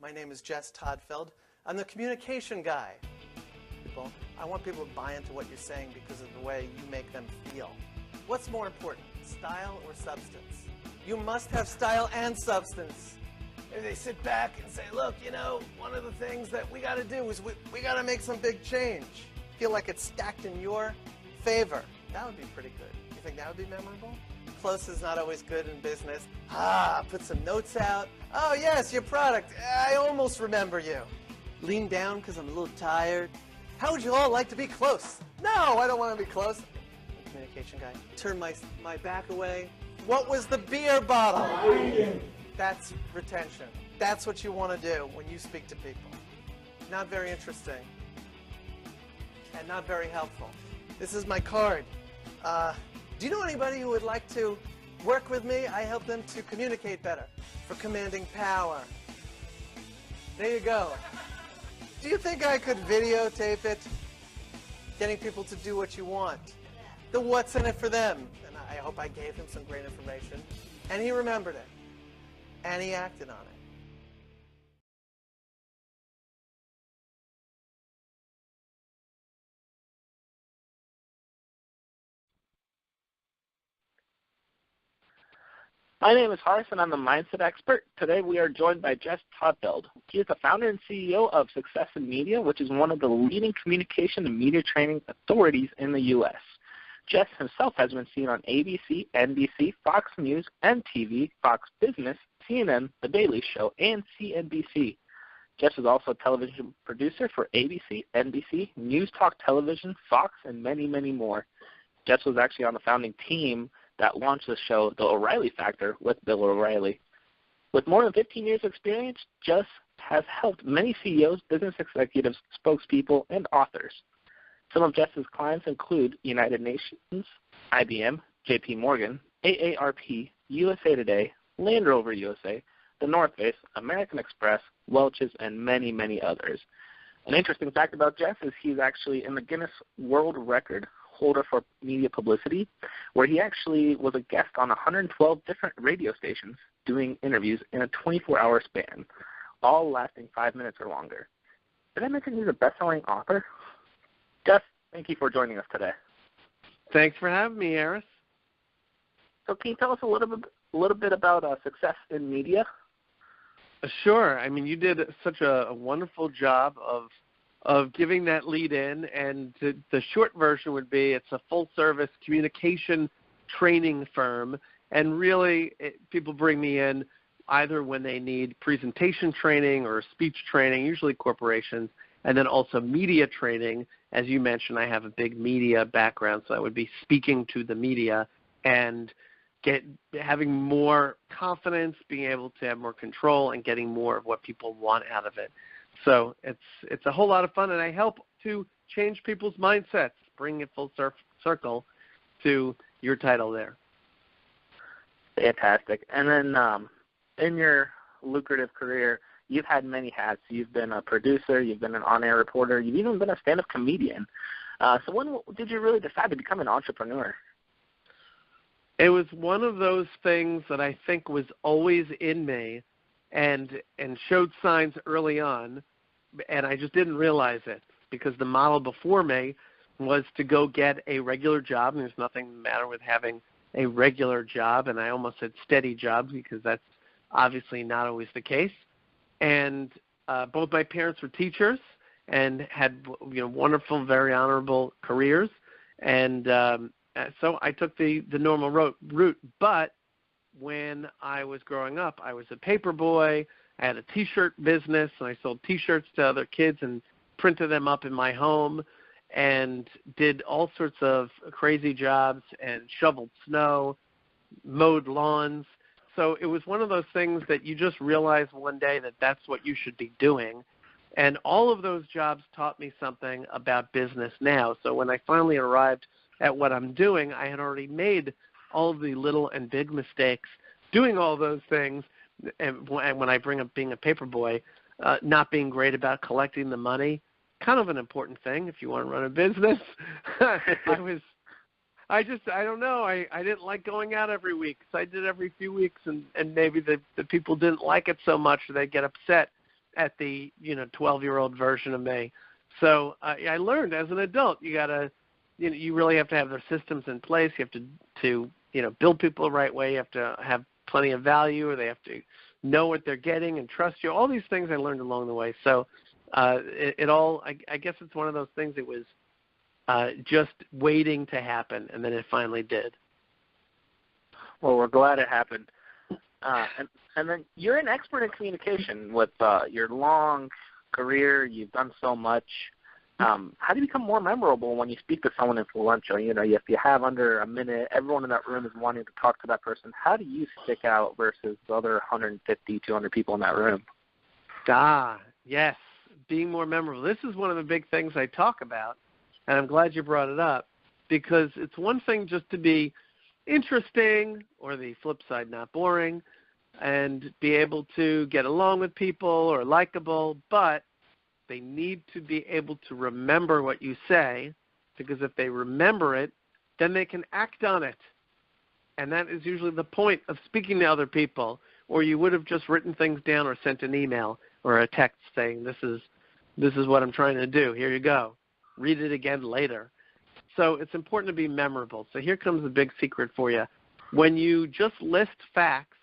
My name is Jess Todtfeld. I'm the communication guy. I want people to buy into what you're saying because of the way you make them feel. What's more important, style or substance? You must have style and substance. If they sit back and say, look, you know, one of the things that we got to do is we got to make some big change. Feel like it's stacked in your favor. That would be pretty good. You think that would be memorable? Close is not always good in business. Put some notes out. Oh, yes, your product. I almost remember you. Lean down because I'm a little tired. How would you all like to be close? No, I don't want to be close. Communication guy. Turn my back away. What was the beer bottle? That's retention. That's what you want to do when you speak to people. Not very interesting. And not very helpful. This is my card. Do you know anybody who would like to work with me? I help them to communicate better, for commanding power. There you go. Do you think I could videotape it? Getting people to do what you want. The what's in it for them. And I hope I gave him some great information. And he remembered it. And he acted on it. My name is Horace, and I'm the Mindset Expert. Today we are joined by Jess Todtfeld. She is the founder and CEO of Success in Media, which is one of the leading communication and media training authorities in the U.S. Jess himself has been seen on ABC, NBC, Fox News, MTV, Fox Business, CNN, The Daily Show, and CNBC. Jess is also a television producer for ABC, NBC, News Talk Television, Fox, and many, many more. Jess was actually on the founding team that launched the show The O'Reilly Factor with Bill O'Reilly. With more than 15 years of experience, Jess has helped many CEOs, business executives, spokespeople, and authors. Some of Jess's clients include United Nations, IBM, JP Morgan, AARP, USA Today, Land Rover USA, The North Face, American Express, Welch's, and many, many others. An interesting fact about Jess is he's actually in the Guinness World Record holder for media publicity, where he actually was a guest on 112 different radio stations doing interviews in a 24-hour span, all lasting 5 minutes or longer. Did I mention he's a best-selling author? Jess, thank you for joining us today. Thanks for having me, Eris. So can you tell us a little bit about Success in Media? Sure. I mean, you did such a wonderful job of giving that lead in, and the short version would be it's a full-service communication training firm, and really people bring me in either when they need presentation training or speech training, usually corporations, and then also media training. As you mentioned, I have a big media background, so that would be speaking to the media and having more confidence, being able to have more control, and getting more of what people want out of it. So it's a whole lot of fun, and I help to change people's mindsets, bring it full circle to your title there. Fantastic. And then in your lucrative career, you've had many hats. You've been a producer, you've been an on-air reporter, you've even been a stand-up comedian. So when did you really decide to become an entrepreneur? It was one of those things that I think was always in me and showed signs early on, and I just didn't realize it because the model before me was to go get a regular job, and there's nothing the matter with having a regular job, and I almost said steady job because that's obviously not always the case. And both my parents were teachers and had wonderful, very honorable careers, and so I took the normal route. But when I was growing up, I was a paper boy. I had a T-shirt business, and I sold T-shirts to other kids and printed them up in my home and did all sorts of crazy jobs and shoveled snow, mowed lawns. So it was one of those things that you just realize one day that that's what you should be doing. And all of those jobs taught me something about business now. So when I finally arrived at what I'm doing, I had already made all of the little and big mistakes doing all those things. And when I bring up being a paper boy, not being great about collecting the money, kind of an important thing if you want to run a business. I don't know. I didn't like going out every week. So I did every few weeks, and maybe the people didn't like it so much, or they'd get upset at the 12-year-old version of me. So I learned as an adult, you really have to have their systems in place. You have to build people the right way. You have to have plenty of value, or they have to know what they're getting and trust you. All these things I learned along the way. So I guess it's one of those things. It was just waiting to happen, and then it finally did. Well, we're glad it happened. And then you're an expert in communication with your long career. You've done so much. How do you become more memorable when you speak to someone influential? If you have under a minute, everyone in that room is wanting to talk to that person. How do you stick out versus the other 150, 200 people in that room? Yes, being more memorable. This is one of the big things I talk about, and I'm glad you brought it up, because it's one thing just to be interesting, or the flip side, not boring, and be able to get along with people or likable, but they need to be able to remember what you say, because if they remember it, then they can act on it. And that is usually the point of speaking to other people, or you would have just written things down or sent an email or a text saying, this is what I'm trying to do. Here you go. Read it again later. So it's important to be memorable. So here comes the big secret for you. When you just list facts,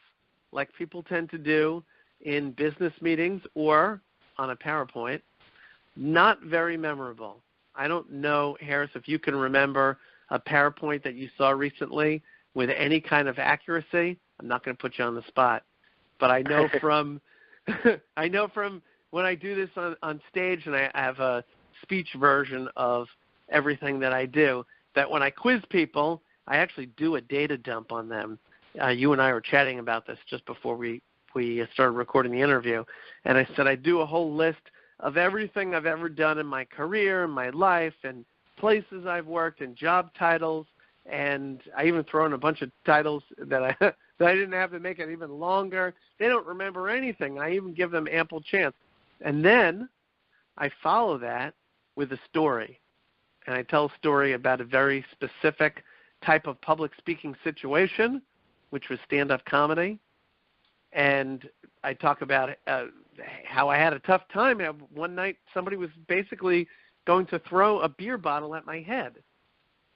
like people tend to do in business meetings or on a PowerPoint, not very memorable. I don't know, Harris, if you can remember a PowerPoint that you saw recently with any kind of accuracy. I'm not going to put you on the spot, but I know from when I do this on stage, and I have a speech version of everything that I do, that when I quiz people, I actually do a data dump on them. You and I were chatting about this just before we started recording the interview, and I said I do a whole list of everything I've ever done in my career, in my life, and places I've worked, and job titles, and I even throw in a bunch of titles that I didn't have to make it even longer. They don't remember anything. I even give them ample chance. And then I follow that with a story, and I tell a story about a very specific type of public speaking situation, which was stand-up comedy. And I talk about how I had a tough time. One night somebody was basically going to throw a beer bottle at my head.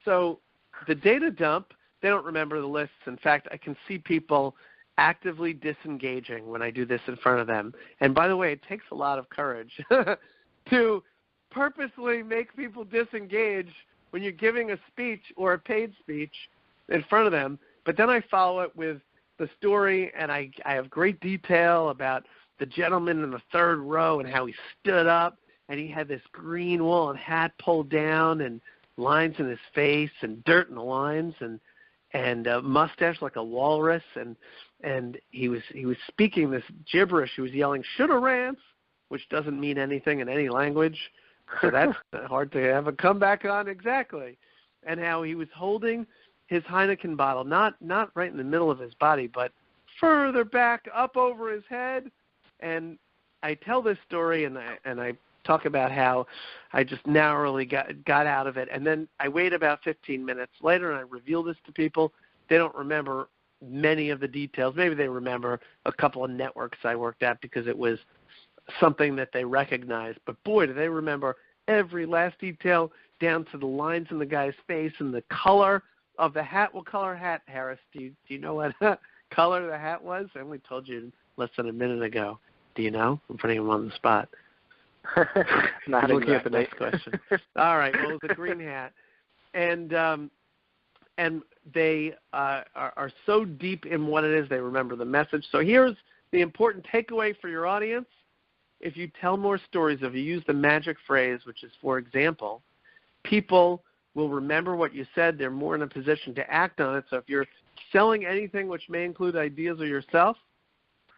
So the data dump, they don't remember the lists. In fact, I can see people actively disengaging when I do this in front of them. And by the way, it takes a lot of courage to purposely make people disengage when you're giving a speech or a paid speech in front of them. But then I follow it with the story, and I have great detail about the gentleman in the third row and how he stood up, and he had this green woolen hat pulled down and lines in his face and dirt in the lines and a mustache like a walrus, and he was speaking this gibberish. He was yelling "shoulda-rants," which doesn't mean anything in any language, so that's hard to have a comeback on exactly. And how he was holding his Heineken bottle, not right in the middle of his body, but further back up over his head. And I tell this story, and I talk about how I just narrowly got out of it. And then I wait about 15 minutes later, and I reveal this to people. They don't remember many of the details. Maybe they remember a couple of networks I worked at because it was something that they recognized. But, boy, do they remember every last detail down to the lines in the guy's face and the color of the hat. What color hat, Harris? Do you know what color the hat was? I only told you less than a minute ago. Do you know? I'm putting him on the spot. Not looking exactly. at the next question. All right. Well, it was a green hat, and they are so deep in what it is, they remember the message. So here's the important takeaway for your audience. If you tell more stories, if you use the magic phrase, which is, for example, people will remember what you said. They're more in a position to act on it. So if you're selling anything which may include ideas of yourself,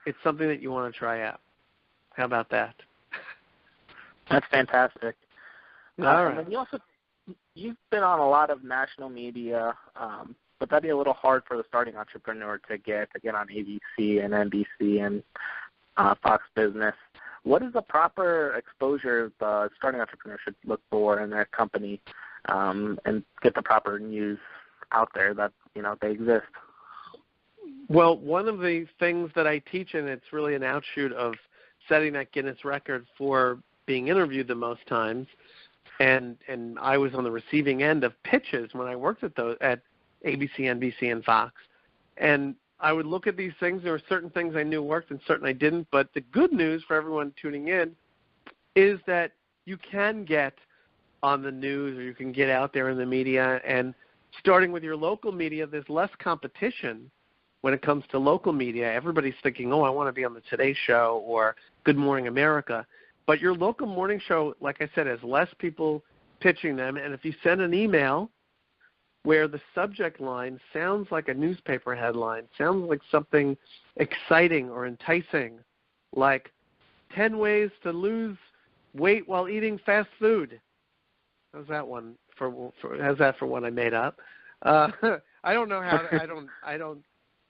it's something that you want to try out. How about that? That's fantastic. All right. And you've been on a lot of national media, but that'd be a little hard for the starting entrepreneur to get on ABC and NBC and Fox Business. What is the proper exposure the starting entrepreneur should look for in their company and get the proper news out there that they exist? Well, one of the things that I teach, and it's really an outshoot of setting that Guinness record for being interviewed the most times. And I was on the receiving end of pitches when I worked at ABC, NBC, and Fox. And I would look at these things. There were certain things I knew worked and certain I didn't. But the good news for everyone tuning in is that you can get on the news or you can get out there in the media. And starting with your local media, there's less competition when it comes to local media. Everybody's thinking, oh, I want to be on the Today Show or Good Morning America. But your local morning show, like I said, has less people pitching them. And if you send an email where the subject line sounds like a newspaper headline, sounds like something exciting or enticing, like 10 ways to lose weight while eating fast food. How's that one? How's that for one I made up? I don't know how to, I don't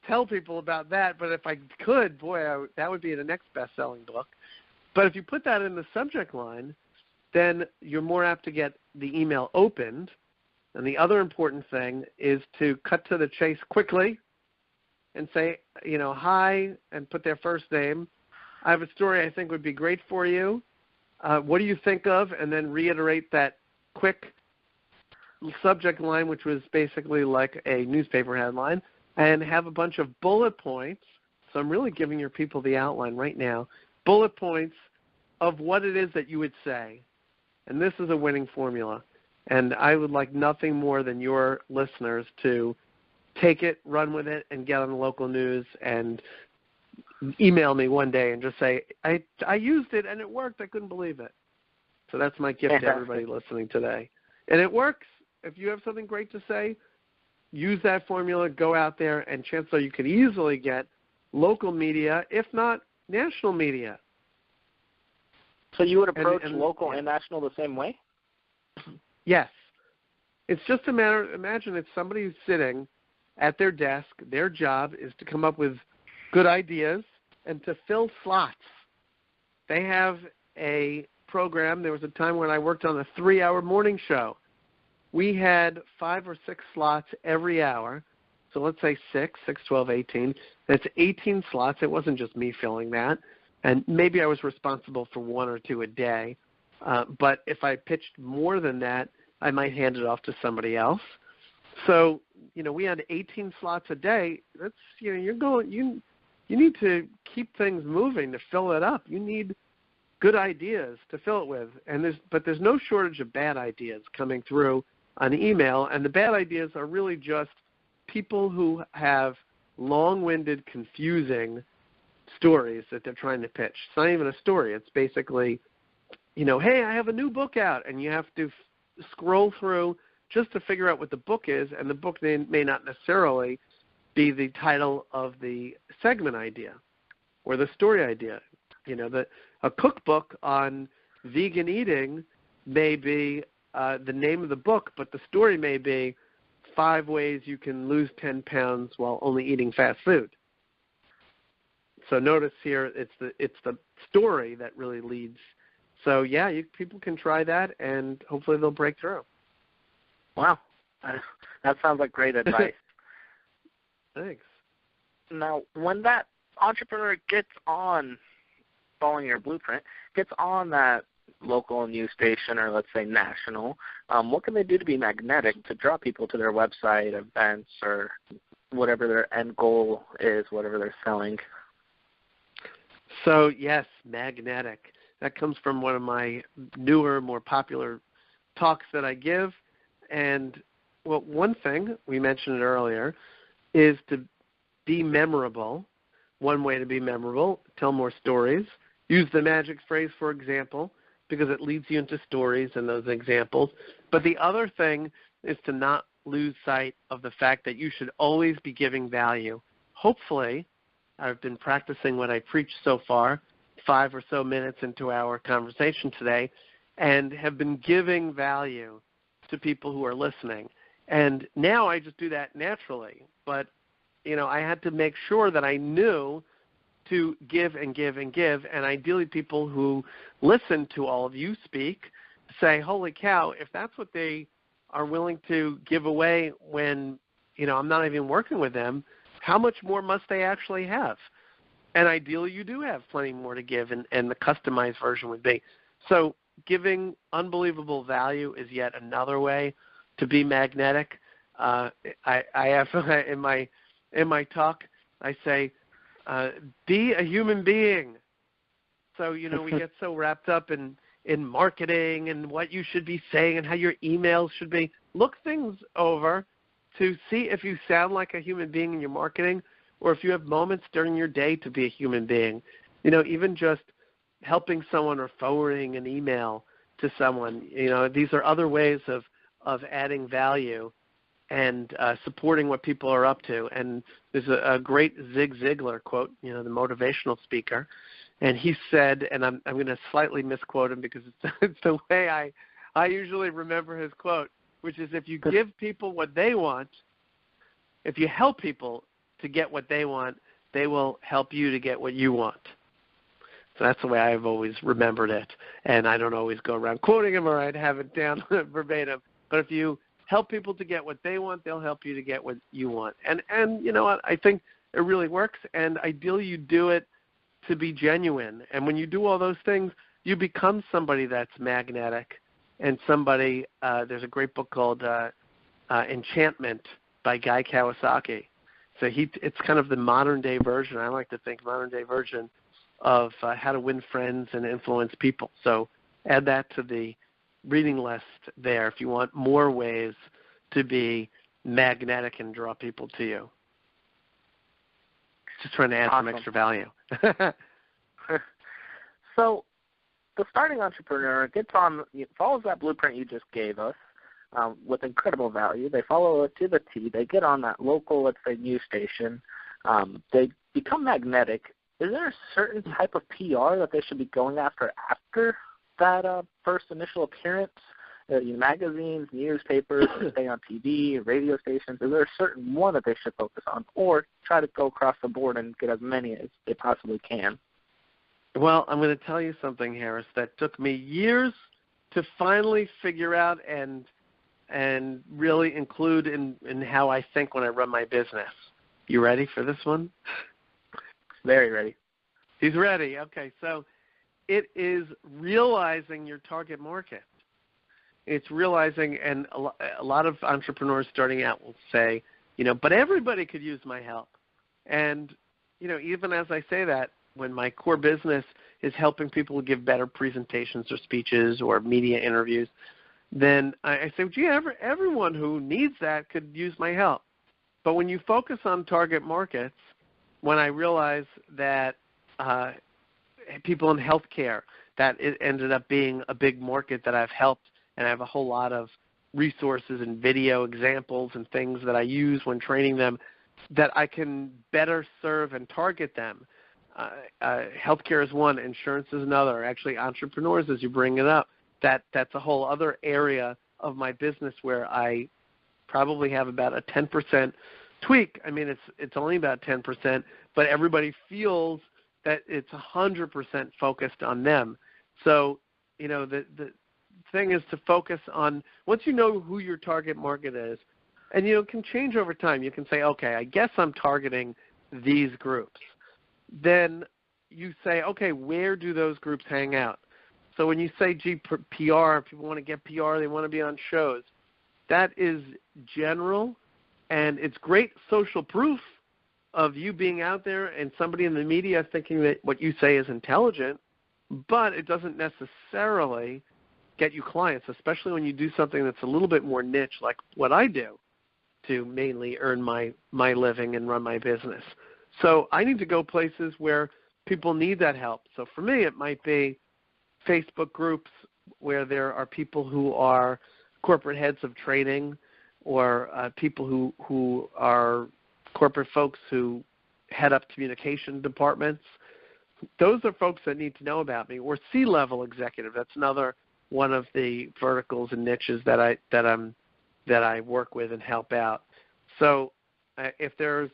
tell people about that, but if I could, boy, that would be the next best-selling book. But if you put that in the subject line, then you're more apt to get the email opened. And the other important thing is to cut to the chase quickly and say, hi, and put their first name. I have a story I think would be great for you. What do you think of? And then reiterate that quick subject line, which was basically like a newspaper headline, and have a bunch of bullet points. So I'm really giving your people the outline right now. Bullet points of what it is that you would say. And this is a winning formula. And I would like nothing more than your listeners to take it, run with it, and get on the local news and email me one day and just say, I used it and it worked. I couldn't believe it. So that's my gift to everybody listening today. And it works. If you have something great to say, use that formula, go out there, and chances are you could easily get local media, if not national media. So you would approach local and national the same way? Yes. It's just a matter, imagine if somebody who's sitting at their desk, their job is to come up with good ideas and to fill slots. They have a program. There was a time when I worked on a 3-hour morning show. We had 5 or 6 slots every hour. So let's say 6, 12, 18. That's 18 slots. It wasn't just me filling that. And maybe I was responsible for 1 or 2 a day. But if I pitched more than that, I might hand it off to somebody else. So, we had 18 slots a day. That's, you need to keep things moving to fill it up. You need good ideas to fill it with. But there's no shortage of bad ideas coming through on email. And the bad ideas are really just people who have long-winded, confusing stories that they're trying to pitch. It's not even a story. It's basically, hey, I have a new book out, and you have to scroll through just to figure out what the book is, and the book may not necessarily be the title of the segment idea or the story idea. A cookbook on vegan eating may be the name of the book, but the story may be 5 ways you can lose 10 pounds while only eating fast food. So notice here, it's the story that really leads. So yeah, people can try that, and hopefully they'll break through. Wow, that sounds like great advice. Thanks. Now, when that entrepreneur gets on, following your blueprint, gets on that local news station or let's say national, what can they do to be magnetic to draw people to their website, events, or whatever their end goal is, whatever they're selling? So, yes, magnetic. That comes from one of my newer, more popular talks that I give. And, well, one thing, we mentioned it earlier, is to be memorable. One way to be memorable, tell more stories. Use the magic phrase, for example, because it leads you into stories and those examples. But the other thing is to not lose sight of the fact that you should always be giving value. Hopefully, I've been practicing what I preach so far, 5 or so minutes into our conversation today, and have been giving value to people who are listening. And now I just do that naturally. But, I had to make sure that I knew to give and give and give, and ideally people who listen to all of you speak say, holy cow, if that's what they are willing to give away when, I'm not even working with them, how much more must they actually have? And ideally, you do have plenty more to give, and the customized version would be. So giving unbelievable value is yet another way to be magnetic. I have in my talk, I say, be a human being. So, we get so wrapped up in marketing and what you should be saying and how your emails should be. Look things over to see if you sound like a human being in your marketing, or if you have moments during your day to be a human being. Even just helping someone or forwarding an email to someone. These are other ways of adding value and supporting what people are up to. And there's a great Zig Ziglar quote, the motivational speaker, and he said, and I'm going to slightly misquote him because it's the way I usually remember his quote, which is, if you give people what they want, if you help people to get what they want, they will help you to get what you want. So that's the way I've always remembered it. And I don't always go around quoting him, or I'd have it down verbatim. But if you help people to get what they want, they'll help you to get what you want. And you know what? I think it really works. And ideally, you do it to be genuine. And when you do all those things, you become somebody that's magnetic and somebody, there's a great book called Enchantment by Guy Kawasaki. So it's kind of the modern-day version, I like to think, modern-day version of how to win friends and influence people. So add that to the reading list there if you want more ways to be magnetic and draw people to you. Just trying to add some extra value. So the starting entrepreneur follows that blueprint you just gave us with incredible value. They follow it to the T. They get on that local, let's say, news station. They become magnetic. Is there a certain type of PR that they should be going after that first initial appearance? Magazines, newspapers, stay on TV, radio stations. Is there a certain one that they should focus on, or try to go across the board and get as many as they possibly can? Well, I'm going to tell you something, Harris, that took me years to finally figure out and really include in how I think when I run my business. You ready for this one? Very ready. He's ready. Okay, so it is realizing your target market. It's realizing, and a lot of entrepreneurs starting out will say, but everybody could use my help. And, even as I say that, when my core business is helping people give better presentations or speeches or media interviews, then I say, gee, everyone who needs that could use my help. But when you focus on target markets, when I realize that people in healthcare, that it ended up being a big market that I've helped, and I have a whole lot of resources and video examples and things that I use when training them that I can better serve and target them. Healthcare is one, insurance is another. Actually, entrepreneurs, as you bring it up, that's a whole other area of my business where I probably have about a 10% tweak. I mean, it's only about 10%, but everybody feels that it's 100% focused on them. So, the thing is to focus on, once you know who your target market is, and it can change over time. You can say, okay, I guess I'm targeting these groups. Then you say, okay, where do those groups hang out? So when you say, gee, PR, people want to get PR, they want to be on shows, that is general, and it's great social proof of you being out there and somebody in the media thinking that what you say is intelligent, but it doesn't necessarily get you clients, especially when you do something that's a little bit more niche like what I do to mainly earn my living and run my business. So I need to go places where people need that help. So for me, it might be Facebook groups where there are people who are corporate heads of training, or people who are corporate folks who head up communication departments. Those are folks that need to know about me. Or C-level executive. That's another one of the verticals and niches that I work with and help out. So if there's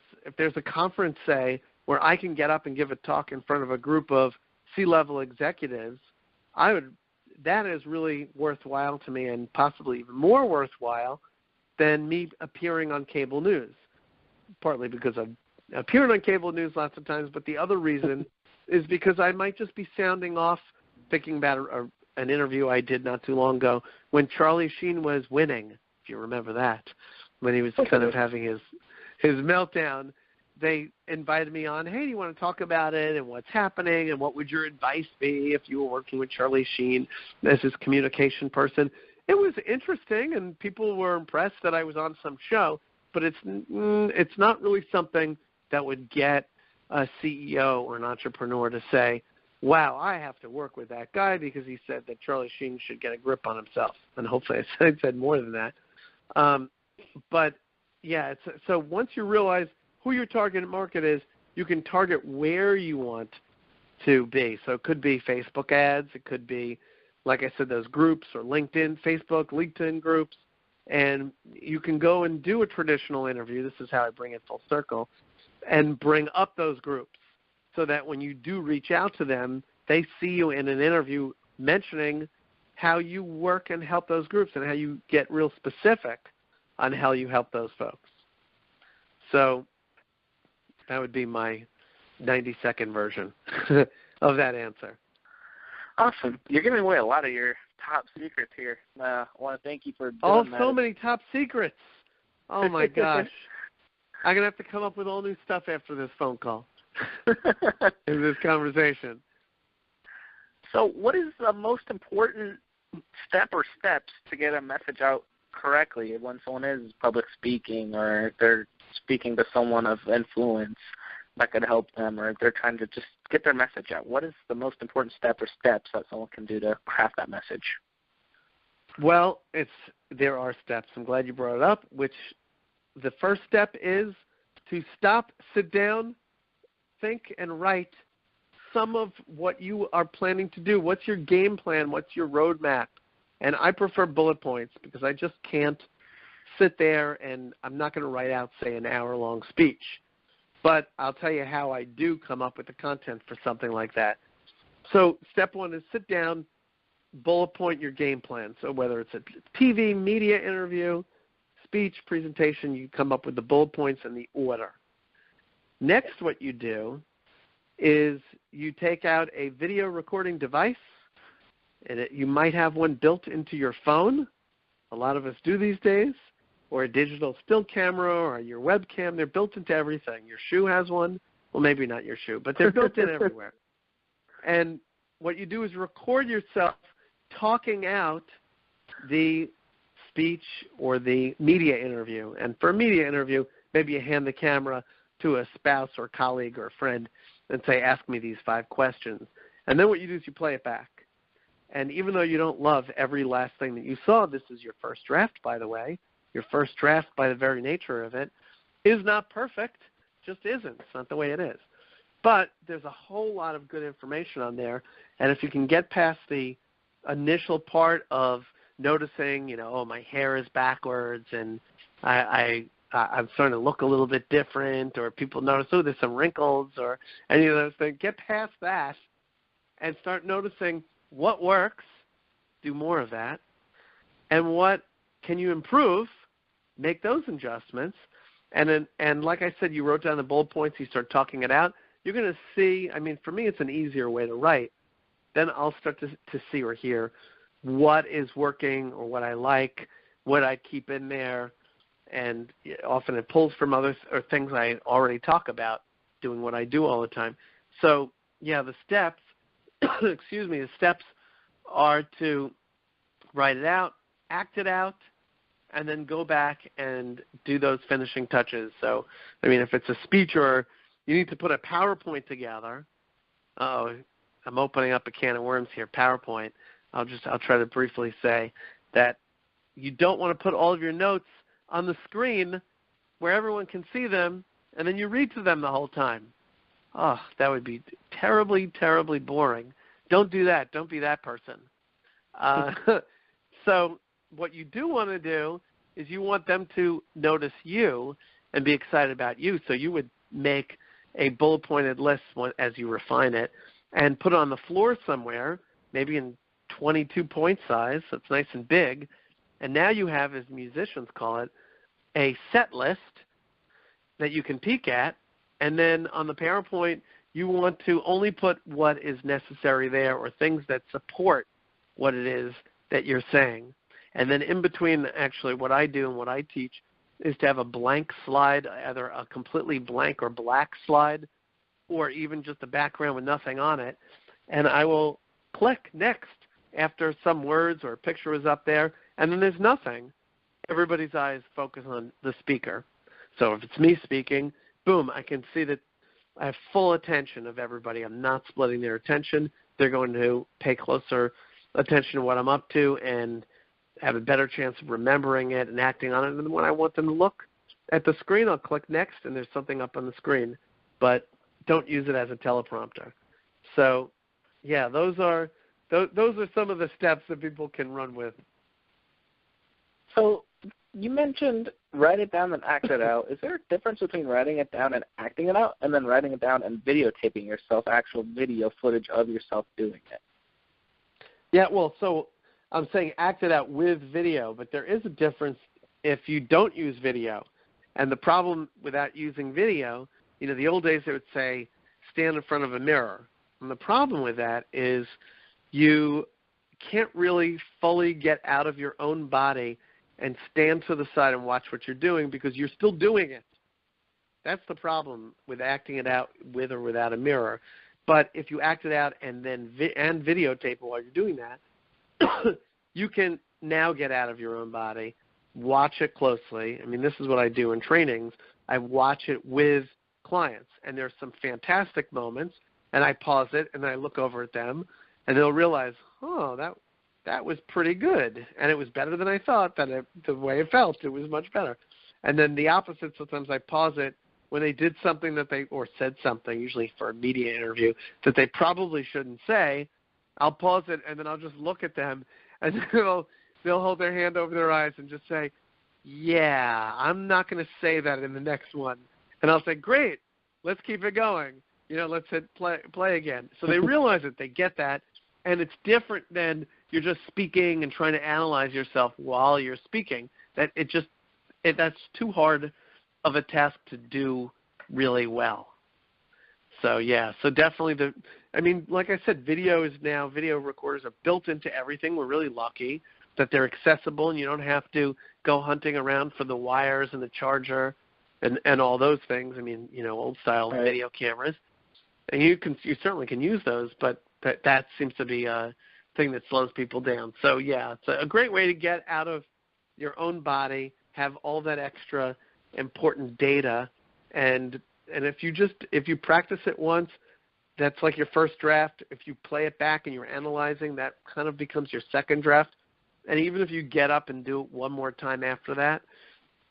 a conference, say, where I can get up and give a talk in front of a group of C-level executives, that is really worthwhile to me, and possibly even more worthwhile than me appearing on cable news, partly because appearing on cable news lots of times, but the other reason is because I might just be sounding off, thinking about an interview I did not too long ago when Charlie Sheen was winning, if you remember that, when he was kind of having his meltdown. They invited me on, hey, do you want to talk about it and what's happening and what would your advice be if you were working with Charlie Sheen as his communication person? It was interesting, and people were impressed that I was on some show, but it's not really something that would get a CEO or an entrepreneur to say, wow, I have to work with that guy because he said that Charlie Sheen should get a grip on himself. And hopefully I said more than that. But, yeah, so once you realize who your target market is, you can target where you want to be. So it could be Facebook ads. It could be, like I said, those groups or LinkedIn, Facebook, LinkedIn groups. And you can go and do a traditional interview. This is how I bring it full circle, and bring up those groups so that when you do reach out to them, they see you in an interview mentioning how you work and help those groups and how you get real specific on how you help those folks. So that would be my 90-second version of that answer. Awesome. You're giving away a lot of your top secrets here. I want to thank you for doing that. So many top secrets. Oh, my gosh. I'm going to have to come up with all new stuff after this phone call in this conversation. So what is the most important step or steps to get a message out correctly when someone is public speaking or they're speaking to someone of influence that could help them, or they're trying to just get their message out? What is the most important step or steps that someone can do to craft that message? Well, there are steps. I'm glad you brought it up, which the first step is to stop, sit down, think, and write some of what you are planning to do. What's your game plan? What's your roadmap? And I prefer bullet points because I just can't sit there and I'm not going to write out, say, an hour-long speech. But I'll tell you how I do come up with the content for something like that. So step one is sit down, bullet point your game plan. So whether it's a TV, media interview, speech, presentation, you come up with the bullet points and the order. Next, what you do is you take out a video recording device, and you might have one built into your phone. A lot of us do these days. Or a digital still camera or your webcam. They're built into everything. Your shoe has one. Well, maybe not your shoe, but they're built in everywhere. And what you do is record yourself talking out the speech or the media interview. And for a media interview, maybe you hand the camera to a spouse or colleague or a friend and say, ask me these 5 questions. And then what you do is you play it back. And even though you don't love every last thing that you saw, this is your first draft, by the way. Your first draft, by the very nature of it, is not perfect, just isn't. It's not the way it is. But there's a whole lot of good information on there, and if you can get past the initial part of noticing, oh, my hair is backwards and I'm starting to look a little bit different, or people notice, oh, there's some wrinkles or any of those things, get past that and start noticing what works, do more of that, and what can you improve, make those adjustments, and like I said, you wrote down the bullet points, you start talking it out, you're going to see, for me it's an easier way to write. Then I'll start to see or hear what is working or what I like, what I keep in there, and often it pulls from others or things I already talk about, doing what I do all the time. So, yeah, the steps, the steps are to write it out, act it out, and then go back and do those finishing touches. So, if it's a speech or you need to put a PowerPoint together, I'm opening up a can of worms here, PowerPoint. I'll try to briefly say that you don't want to put all of your notes on the screen where everyone can see them, and then you read to them the whole time. Oh, that would be terribly, terribly boring. Don't do that. Don't be that person. So what you do want to do is you want them to notice you and be excited about you. So you would make a bullet-pointed list as you refine it and put it on the floor somewhere, maybe in 22-point size, so it's nice and big. And now you have, as musicians call it, a set list that you can peek at And then on the PowerPoint, you want to only put what is necessary there or things that support what it is that you're saying. And then in between, actually, what I do and what I teach is to have a blank slide, either a completely blank or black slide, or even just a background with nothing on it. And I will click next after some words or a picture is up there, and then there's nothing. Everybody's eyes focus on the speaker. So if it's me speaking, boom, I can see that I have full attention of everybody. I'm not splitting their attention. They're going to pay closer attention to what I'm up to and have a better chance of remembering it and acting on it. And then when I want them to look at the screen, I'll click next, and there's something up on the screen. But don't use it as a teleprompter. So, yeah, those are some of the steps that people can run with. So you mentioned write it down and act it out. Is there a difference between writing it down and acting it out, and then writing it down and videotaping yourself, actual video footage of yourself doing it? Yeah, well, so I'm saying act it out with video, but there is a difference if you don't use video. And the problem without using video, the old days they would say stand in front of a mirror. And the problem with that is you can't really fully get out of your own body and stand to the side and watch what you're doing because you're still doing it. That's the problem with acting it out with or without a mirror. But if you act it out and then videotape it while you're doing that, you can now get out of your own body, watch it closely. I mean, this is what I do in trainings. I watch it with clients, and there's some fantastic moments, and I pause it, and I look over at them, and they'll realize, oh, that was pretty good, and it was better than I thought, the way it felt. It was much better. And then the opposite, sometimes I pause it when they did something or said something, usually for a media interview, that they probably shouldn't say. I'll pause it, and then I'll just look at them, and they'll hold their hand over their eyes and just say, yeah, I'm not going to say that in the next one. And I'll say, great, let's keep it going. Let's hit play again. So they realize it. They get that. And it's different than you're just speaking and trying to analyze yourself while you're speaking. That's too hard of a task to do really well. So, yeah, definitely like I said, video recorders are built into everything. We're really lucky that they're accessible and you don't have to go hunting around for the wires and the charger and all those things. I mean, old style right. Video cameras. And you certainly can use those, but that seems to be a thing that slows people down. So, yeah, it's a great way to get out of your own body, have all that extra important data, and if you practice it once, that's like your first draft. If you play it back and you're analyzing, that kind of becomes your second draft. And even if you get up and do it one more time after that,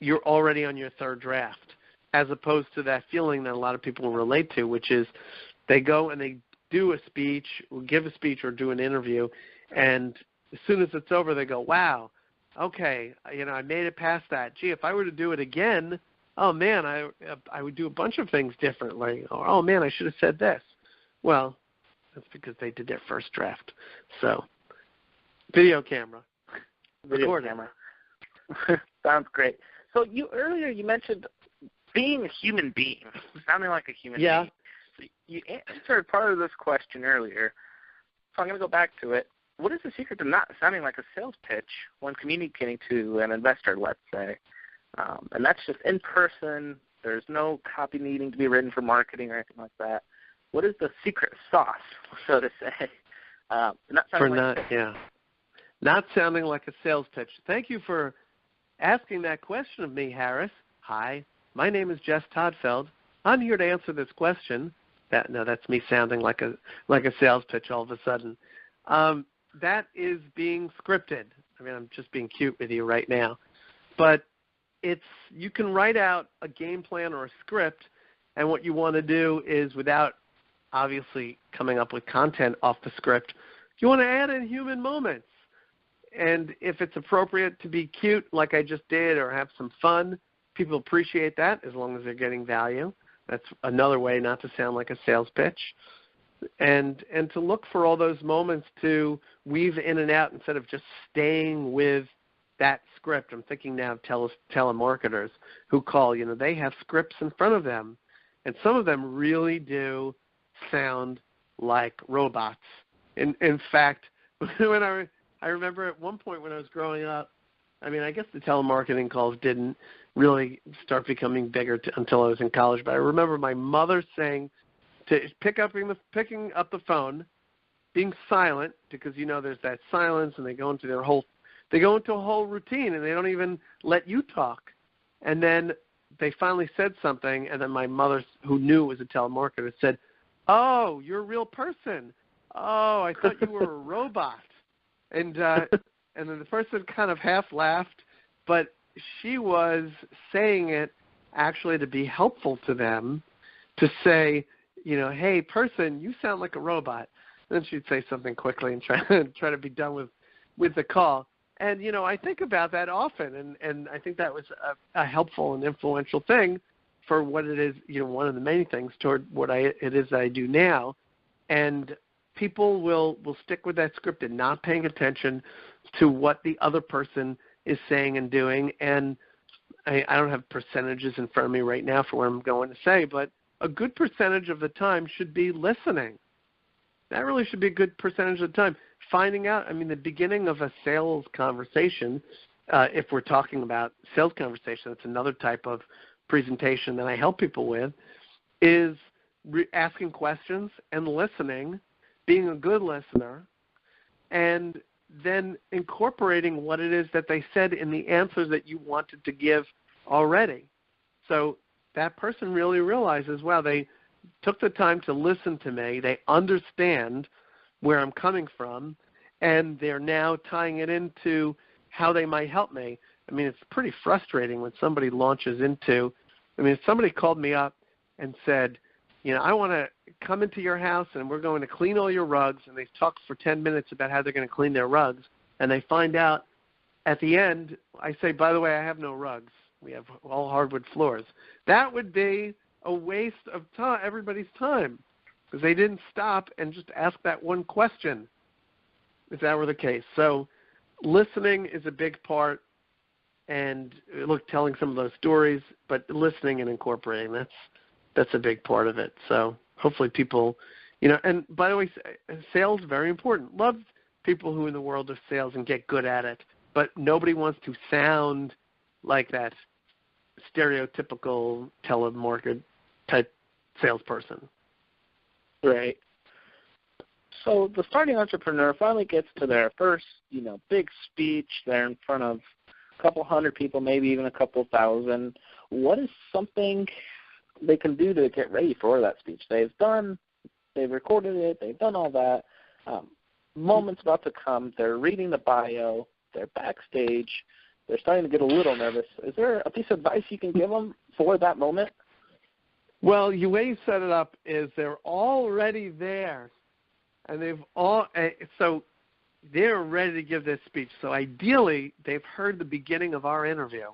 you're already on your third draft, as opposed to that feeling that a lot of people relate to, which is they go and they do a speech, give a speech or do an interview, and as soon as it's over, they go, wow, okay, I made it past that. Gee, if I were to do it again, oh, man, I would do a bunch of things differently. Or, oh, man, I should have said this. Well, that's because they did their first draft. So, video camera. Video camera. Sounds great. So earlier you mentioned being a human being, sounding like a human being. So you answered part of this question earlier, so I'm going to go back to it. What is the secret to not sounding like a sales pitch when communicating to an investor, let's say? And that's just in person. There's no copy needing to be written for marketing or anything like that. What is the secret sauce, so to say? Not sounding like a sales pitch. Thank you for asking that question of me, Harris. Hi, my name is Jess Todtfeld. I'm here to answer this question. That's me sounding like a sales pitch all of a sudden. That is being scripted. I mean, I'm just being cute with you right now. But you can write out a game plan or a script, and what you want to do is, without obviously coming up with content off the script, you want to add in human moments. And if it's appropriate to be cute like I just did or have some fun, people appreciate that as long as they're getting value. That's another way not to sound like a sales pitch. And to look for all those moments to weave in and out instead of just staying with that script. I'm thinking now of telemarketers who call, they have scripts in front of them. and some of them really do sound like robots. In fact, when I remember at one point when I was growing up, I mean, I guess the telemarketing calls didn't really start becoming bigger until I was in college, but I remember my mother saying to picking up the phone, being silent, because there's that silence, and they go into a whole routine, and they don't even let you talk. And then they finally said something, and then my mother, who knew it was a telemarketer, said, "Oh, you're a real person. Oh, I thought you were a robot." And then the person kind of half laughed, but she was saying it actually to be helpful to them, to say, "Hey, person, you sound like a robot." And then she'd say something quickly and try to be done with the call. And, I think about that often, and I think that was a helpful and influential thing for what it is, one of the many things toward what it is that I do now. And people will stick with that script and not paying attention to what the other person is saying and doing. And I don't have percentages in front of me right now for what I'm going to say, but a good percentage of the time should be listening. That really should be a good percentage of the time. Finding out, the beginning of a sales conversation, if we're talking about sales conversation, that's another type of presentation that I help people with, is asking questions and listening, being a good listener, and then incorporating what it is that they said in the answers that you wanted to give already. So that person really realizes, wow, they took the time to listen to me, they understand where I'm coming from, and they're now tying it into how they might help me. It's pretty frustrating when somebody launches into, if somebody called me up and said, I want to come into your house and we're going to clean all your rugs, and they've talked for 10 minutes about how they're going to clean their rugs, and they find out at the end, I say, by the way, I have no rugs. We have all hardwood floors. That would be a waste of time, everybody's time, because they didn't stop and just ask that one question, if that were the case. So listening is a big part, and telling some of those stories, but listening and incorporating, that's a big part of it. So hopefully people, and by the way, sales is very important. Love people who are in the world of sales and get good at it, but nobody wants to sound like that stereotypical telemarketer type salesperson. Right. So the starting entrepreneur finally gets to their first, big speech. They're in front of a couple hundred people, maybe even a couple thousand. What is something they can do to get ready for that speech? They've recorded it, they've done all that. Moment's about to come. They're reading the bio. They're backstage. They're starting to get a little nervous. Is there a piece of advice you can give them for that moment? Well, the way you set it up is they're already there, and so they're ready to give this speech. So ideally, they've heard the beginning of our interview,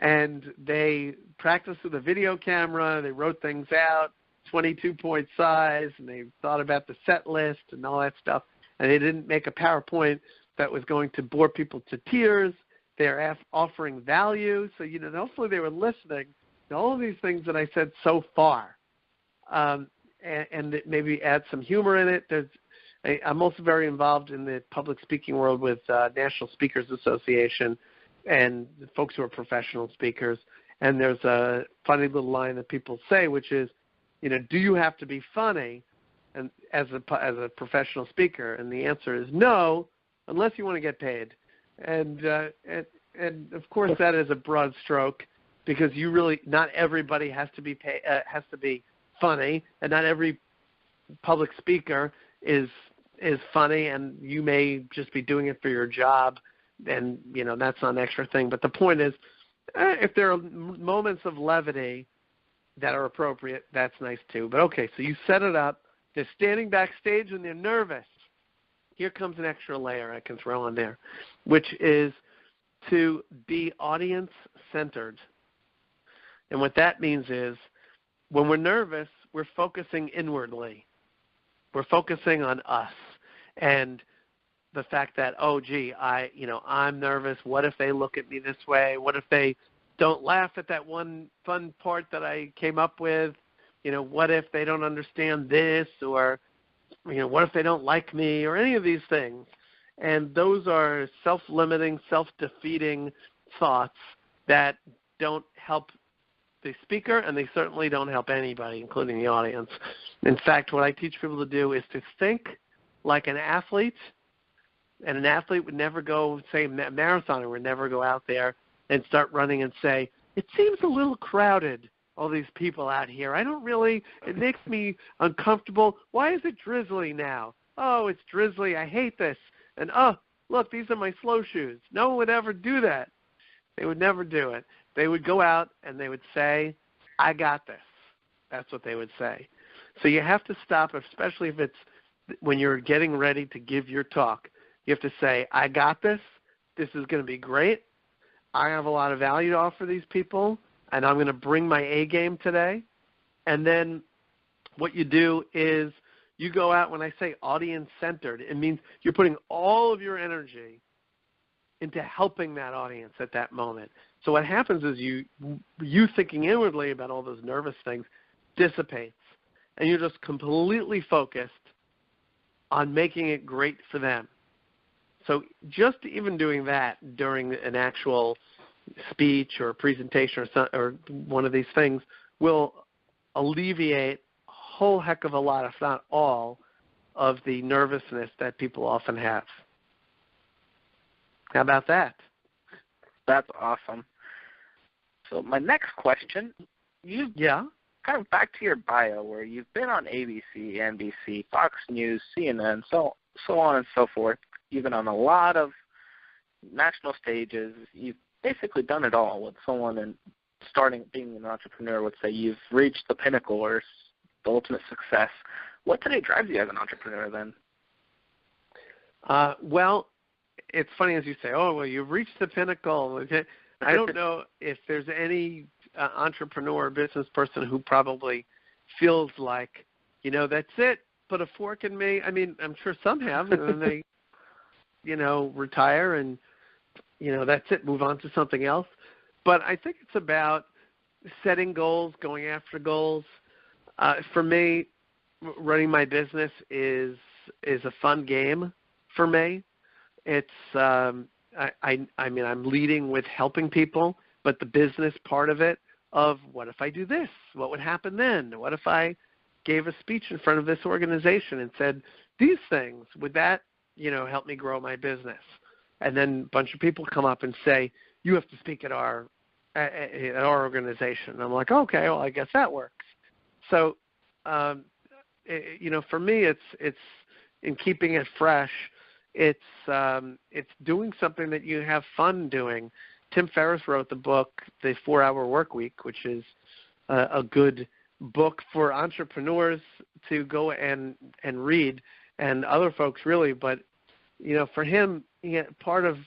and they practiced with a video camera. They wrote things out, 22-point size, and they thought about the set list and all that stuff, and they didn't make a PowerPoint that was going to bore people to tears. They're offering value, so hopefully they were listening to all of these things that I said so far, and maybe add some humor in it. I'm also very involved in the public speaking world with National Speakers Association and the folks who are professional speakers, and there's a funny little line that people say, which is, do you have to be funny and as a professional speaker? And the answer is no, unless you want to get paid. And of course that is a broad stroke, because not everybody has to be funny, and not every public speaker is funny, and you may just be doing it for your job, and that's not an extra thing. But the point is, if there are moments of levity that are appropriate, that's nice too. But okay, so you set it up. They're standing backstage and they're nervous. Here comes an extra layer I can throw on there, which is to be audience-centered. And what that means is, when we're nervous, we're focusing inwardly. We're focusing on us and the fact that, I'm nervous. What if they look at me this way? What if they don't laugh at that one fun part that I came up with? what if they don't understand this, or, what if they don't like me, or any of these things. And those are self-limiting, self-defeating thoughts that don't help the speaker, and they certainly don't help anybody, including the audience. In fact, what I teach people to do is to think like an athlete, and an athlete would never go, say a marathoner would never go out there and start running and say, it seems a little crowded, all these people out here. It makes me uncomfortable. Why is it drizzly now? Oh, it's drizzly. I hate this. And, oh, look, these are my slow shoes. No one would ever do that. They would never do it. They would go out and they would say, I got this. That's what they would say. So you have to stop, especially if it's when you're getting ready to give your talk. You have to say, I got this. This is going to be great. I have a lot of value to offer these people, and I'm going to bring my A game today. And then what you do is you go out, when I say audience-centered, it means you're putting all of your energy into helping that audience at that moment. So what happens is you thinking inwardly about all those nervous things dissipates, and you're just completely focused on making it great for them. So just even doing that during an actual speech or presentation or one of these things will alleviate a whole heck of a lot, if not all, of the nervousness that people often have. How about that? That's awesome. So my next question, kind of back to your bio where you've been on ABC, NBC, Fox News, CNN, so on and so forth. You've been on a lot of national stages. You've basically done it all. With someone and being an entrepreneur would say you've reached the pinnacle or the ultimate success. What today drives you as an entrepreneur then? Well, it's funny as you say, you've reached the pinnacle. I don't know if there's any entrepreneur or business person who probably feels like, that's it, put a fork in me. I mean, I'm sure some have, and then they, retire and, that's it, move on to something else. But I think it's about setting goals, going after goals. For me, running my business is a fun game for me. It's I'm leading with helping people, but the business part of it, of what if I do this? What would happen then? What if I gave a speech in front of this organization and said these things? Would that, help me grow my business? And then a bunch of people come up and say, you have to speak at our organization. And I'm like, okay, well, I guess that works. So, for me, it's in keeping it fresh. It's doing something that you have fun doing. Tim Ferriss wrote the book, The 4-Hour Workweek, which is a good book for entrepreneurs to go and read, and other folks really. But, for him, part of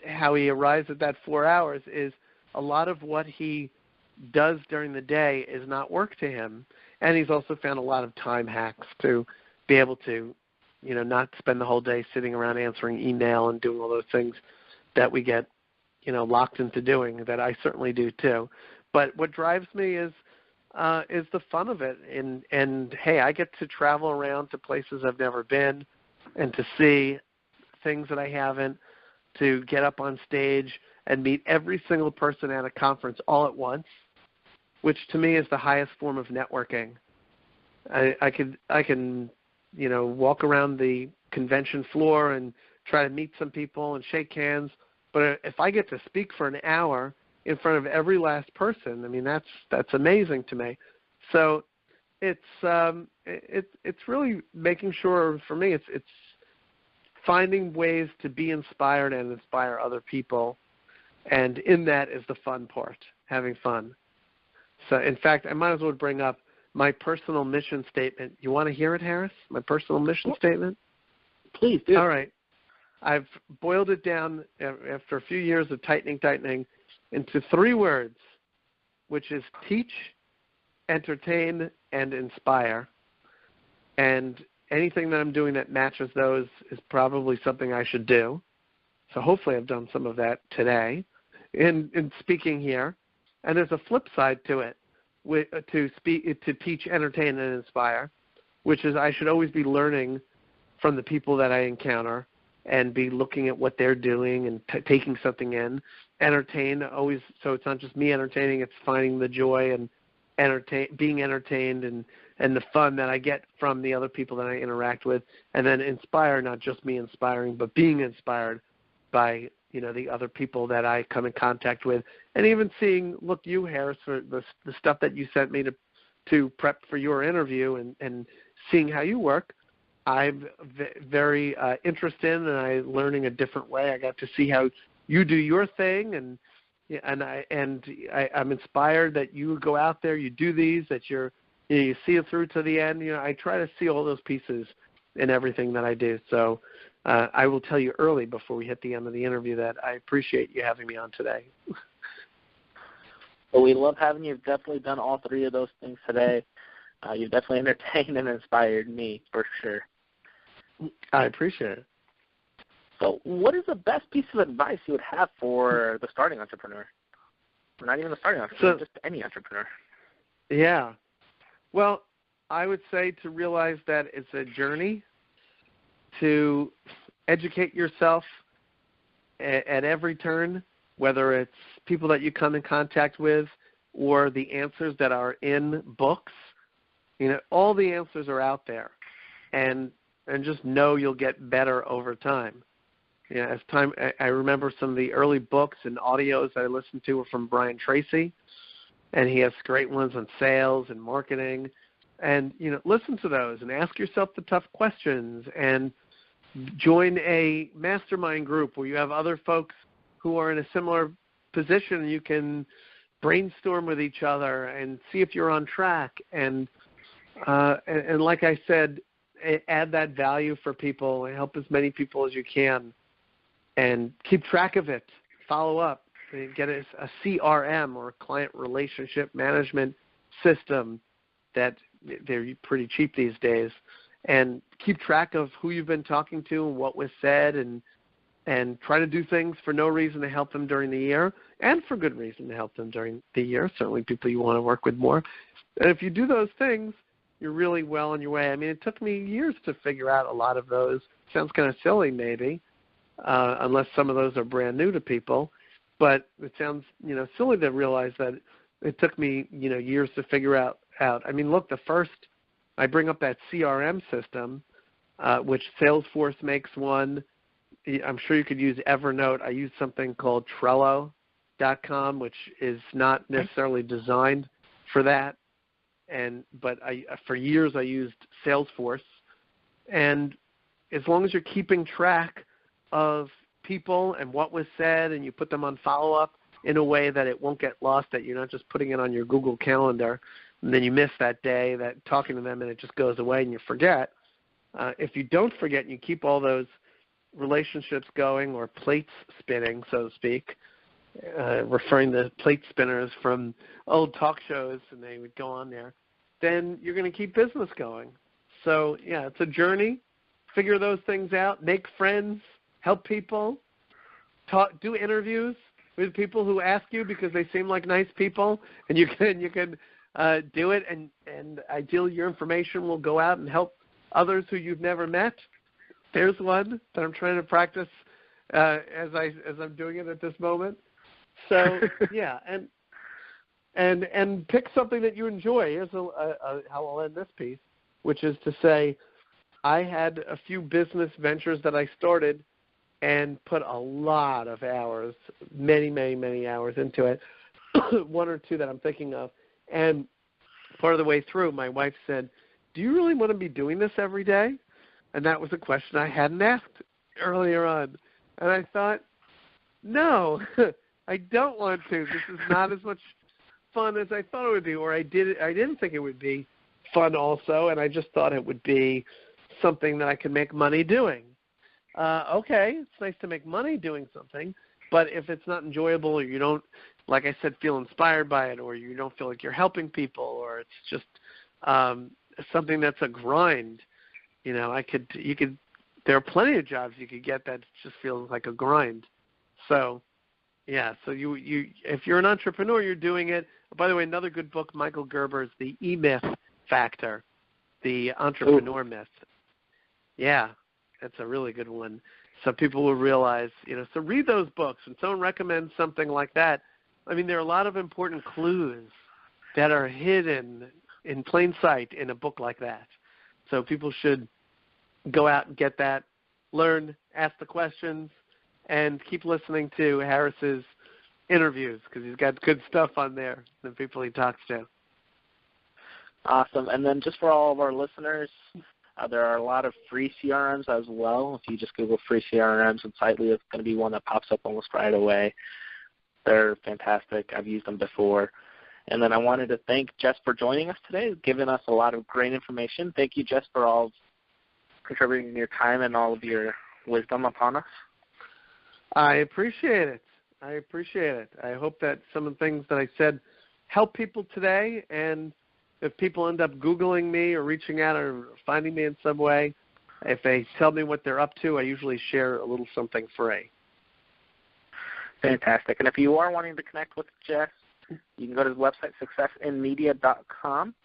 how he arrives at that 4 hours is a lot of what he does during the day is not work to him. And he's also found a lot of time hacks to be able to, not spend the whole day sitting around answering email and doing all those things that we get, locked into doing, that I certainly do too. But what drives me is the fun of it. And hey, I get to travel around to places I've never been and to see things that I haven't, to get up on stage and meet every single person at a conference all at once, which to me is the highest form of networking. I can walk around the convention floor and try to meet some people and shake hands, but if I get to speak for an hour in front of every last person, I mean, that's amazing to me. So it's really making sure, for me, it's finding ways to be inspired and inspire other people, and in that is the fun part, having fun. So, in fact, I might as well bring up my personal mission statement. You want to hear it, Harris? My personal mission statement? Please do. All right. I've boiled it down after a few years of tightening into 3 words, which is teach, entertain, and inspire. And anything that I'm doing that matches those is probably something I should do. So hopefully I've done some of that today in speaking here. And there's a flip side to it. to teach, entertain, and inspire, which is I should always be learning from the people that I encounter and be looking at what they're doing and taking something in. Entertain always, so it's not just me entertaining, it's finding the joy and being entertained and the fun that I get from the other people that I interact with. And then inspire, not just me inspiring, but being inspired by, the other people that I come in contact with. And even seeing, look, you, Harris, for the stuff that you sent me to prep for your interview and seeing how you work, I'm very interested in, and I'm learning a different way. I got to see how you do your thing, and I'm inspired that you go out there, you do these, that you see it through to the end. I try to see all those pieces in everything that I do. So I will tell you early before we hit the end of the interview that I appreciate you having me on today. Well, we love having you. You've definitely done all three of those things today. You've definitely entertained and inspired me, for sure. I appreciate it. So what is the best piece of advice you would have for the starting entrepreneur? Or not even the starting entrepreneur, just any entrepreneur. Yeah. Well, I would say to realize that it's a journey, to educate yourself at every turn, whether it's people that you come in contact with or the answers that are in books. All the answers are out there, and just know you'll get better over time. I remember some of the early books and audios I listened to were from Brian Tracy, and he has great ones on sales and marketing. And, listen to those and ask yourself the tough questions and join a mastermind group where you have other folks who are in a similar position, and you can brainstorm with each other and see if you're on track. And like I said, add that value for people and help as many people as you can, and keep track of it. Follow up. Get a CRM, or client relationship management system, that they're pretty cheap these days, and keep track of who you've been talking to and what was said, and try to do things for no reason to help them during the year, and for good reason to help them during the year, certainly people you want to work with more. And if you do those things, you're really well on your way. I mean, it took me years to figure out a lot of those. Sounds kind of silly maybe, unless some of those are brand new to people. But it sounds, silly to realize that it took me, years to figure out. I mean, look, I bring up that CRM system, which Salesforce makes one. I'm sure you could use Evernote. I use something called Trello.com, which is not necessarily designed for that. But for years I used Salesforce, and as long as you're keeping track of people and what was said, and you put them on follow-up in a way that it won't get lost, that you're not just putting it on your Google Calendar and then you miss that day that talking to them and it just goes away and you forget. If you don't forget and you keep all those relationships going, or plates spinning, so to speak, referring to plate spinners from old talk shows, and they would go on there, then you're going to keep business going. So, yeah, it's a journey. Figure those things out. Make friends. Help people. Do interviews with people who ask you because they seem like nice people, and you can do it, and ideally your information will go out and help others who you've never met. There's one that I'm trying to practice as I'm doing it at this moment. So, yeah, and pick something that you enjoy. Here's how I'll end this piece, which is to say, I had a few business ventures that I started and put a lot of hours, many, many, many hours into it, one or two that I'm thinking of. And part of the way through, my wife said, "Do you really want to be doing this every day?" And that was a question I hadn't asked earlier on. And I thought, no, I don't want to. This is not as much fun as I thought it would be, or I didn't think it would be fun also, and I just thought it would be something that I could make money doing. Okay, it's nice to make money doing something, but if it's not enjoyable, or you don't, like I said, feel inspired by it, or you don't feel like you're helping people, or it's just something that's a grind, there are plenty of jobs you could get that just feels like a grind. So Yeah, so you if you're an entrepreneur, you're doing it. By the way, another good book, Michael Gerber's The E-Myth Factor, the entrepreneur myth. Yeah, that's a really good one. So people will realize, so read those books. When someone recommends something like that, I mean, there are a lot of important clues that are hidden in plain sight in a book like that. So people should go out and get that, learn, ask the questions, and keep listening to Harris's interviews because he's got good stuff on there, the people he talks to. Awesome. And then just for all of our listeners, there are a lot of free CRMs as well. If you just Google free CRMs and Sightly, it's going to be one that pops up almost right away. They're fantastic. I've used them before. And then I wanted to thank Jess for joining us today, giving us a lot of great information. Thank you, Jess, for all contributing your time and all of your wisdom upon us. I appreciate it. I hope that some of the things that I said help people today, and if people end up Googling me or reaching out or finding me in some way, if they tell me what they're up to, I usually share a little something free. Fantastic. And if you are wanting to connect with Jess, you can go to his website, successinmedia.com.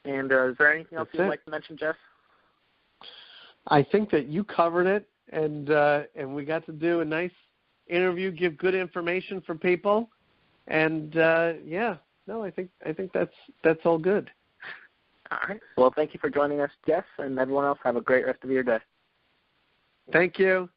And is there anything else you'd like to mention, Jess? I think that you covered it, and we got to do a nice interview, give good information for people, and I think that's all good. All right. Well, thank you for joining us, Jess, and everyone else have a great rest of your day. Thank you.